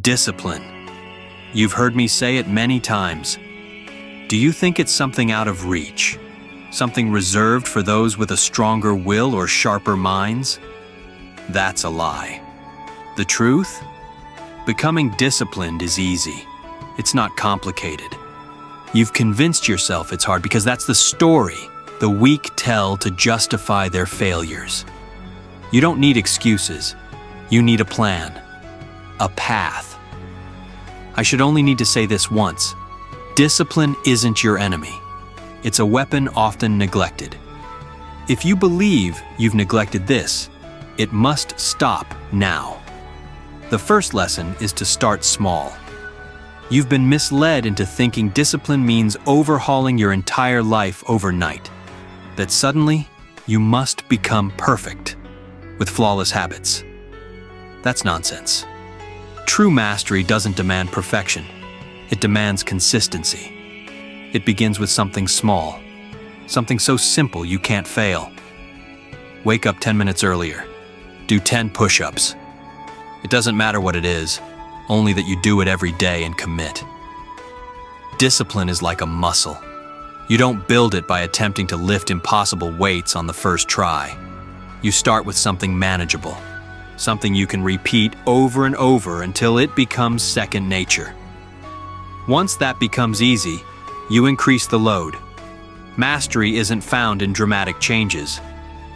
Discipline. You've heard me say it many times. Do you think it's something out of reach? Something reserved for those with a stronger will or sharper minds? That's a lie. The truth? Becoming disciplined is easy. It's not complicated. You've convinced yourself it's hard because that's the story the weak tell to justify their failures. You don't need excuses. You need a plan. A path. I should only need to say this once. Discipline isn't your enemy. It's a weapon often neglected. If you believe you've neglected this, it must stop now. The first lesson is to start small. You've been misled into thinking discipline means overhauling your entire life overnight. That suddenly, you must become perfect, with flawless habits. That's nonsense. True mastery doesn't demand perfection. It demands consistency. It begins with something small, something so simple you can't fail. Wake up 10 minutes earlier. Do 10 push-ups. It doesn't matter what it is, only that you do it every day and commit. Discipline is like a muscle. You don't build it by attempting to lift impossible weights on the first try. You start with something manageable, something you can repeat over and over until it becomes second nature. Once that becomes easy, you increase the load. Mastery isn't found in dramatic changes.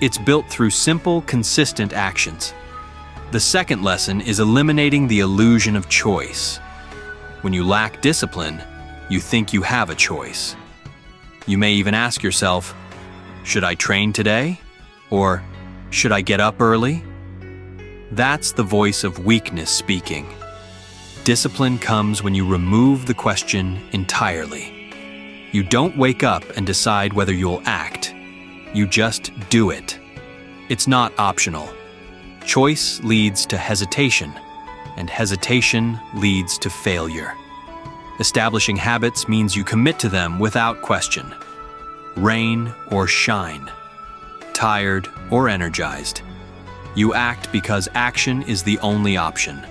It's built through simple, consistent actions. The second lesson is eliminating the illusion of choice. When you lack discipline, you think you have a choice. You may even ask yourself, should I train today? Or should I get up early? That's the voice of weakness speaking. Discipline comes when you remove the question entirely. You don't wake up and decide whether you'll act. You just do it. It's not optional. Choice leads to hesitation, and hesitation leads to failure. Establishing habits means you commit to them without question. Rain or shine. Tired or energized. You act because action is the only option.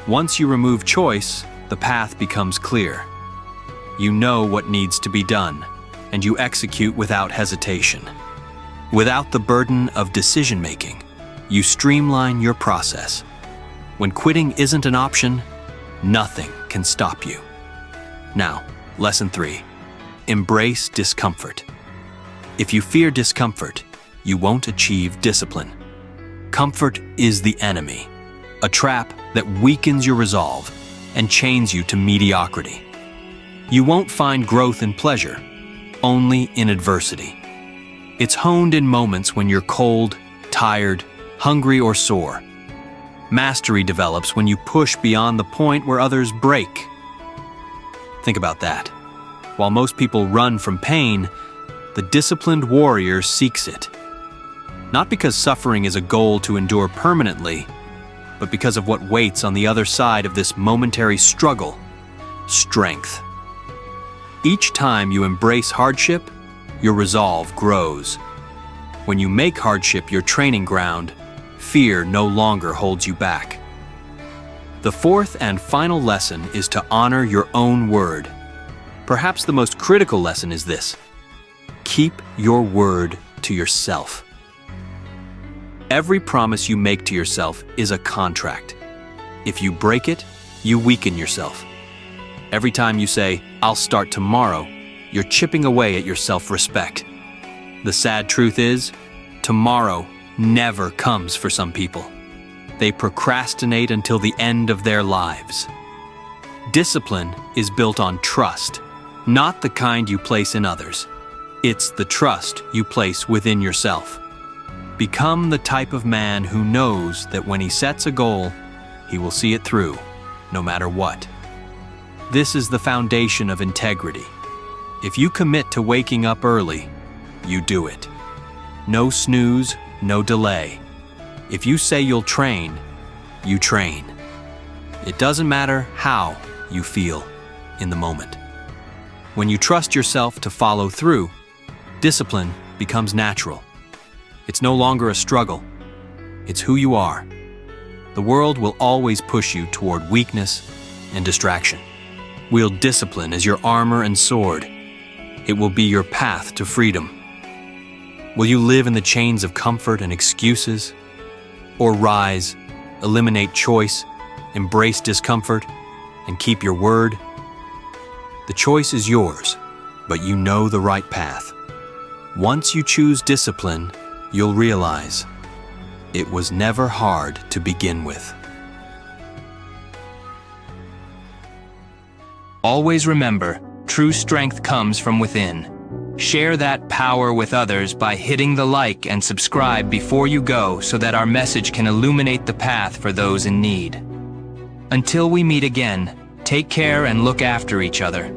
Once you remove choice, the path becomes clear. You know what needs to be done, and you execute without hesitation. Without the burden of decision-making, you streamline your process. When quitting isn't an option, nothing can stop you. Now, lesson 3. Embrace discomfort. If you fear discomfort, you won't achieve discipline. Comfort is the enemy, a trap that weakens your resolve and chains you to mediocrity. You won't find growth in pleasure, only in adversity. It's honed in moments when you're cold, tired, hungry, or sore. Mastery develops when you push beyond the point where others break. Think about that. While most people run from pain, the disciplined warrior seeks it. Not because suffering is a goal to endure permanently, but because of what waits on the other side of this momentary struggle: strength. Each time you embrace hardship, your resolve grows. When you make hardship your training ground, fear no longer holds you back. The fourth and final lesson is to honor your own word. Perhaps the most critical lesson is this: keep your word to yourself. Every promise you make to yourself is a contract. If you break it, you weaken yourself. Every time you say, "I'll start tomorrow," you're chipping away at your self-respect. The sad truth is, tomorrow never comes for some people. They procrastinate until the end of their lives. Discipline is built on trust, not the kind you place in others. It's the trust you place within yourself. Become the type of man who knows that when he sets a goal, he will see it through, no matter what. This is the foundation of integrity. If you commit to waking up early, you do it. No snooze, no delay. If you say you'll train, you train. It doesn't matter how you feel in the moment. When you trust yourself to follow through, discipline becomes natural. It's no longer a struggle. It's who you are. The world will always push you toward weakness and distraction. Wield discipline as your armor and sword. It will be your path to freedom. Will you live in the chains of comfort and excuses? Or rise, eliminate choice, embrace discomfort, and keep your word? The choice is yours, but you know the right path. Once you choose discipline, you'll realize it was never hard to begin with. Always remember, true strength comes from within. Share that power with others by hitting the like and subscribe before you go so that our message can illuminate the path for those in need. Until we meet again, take care and look after each other.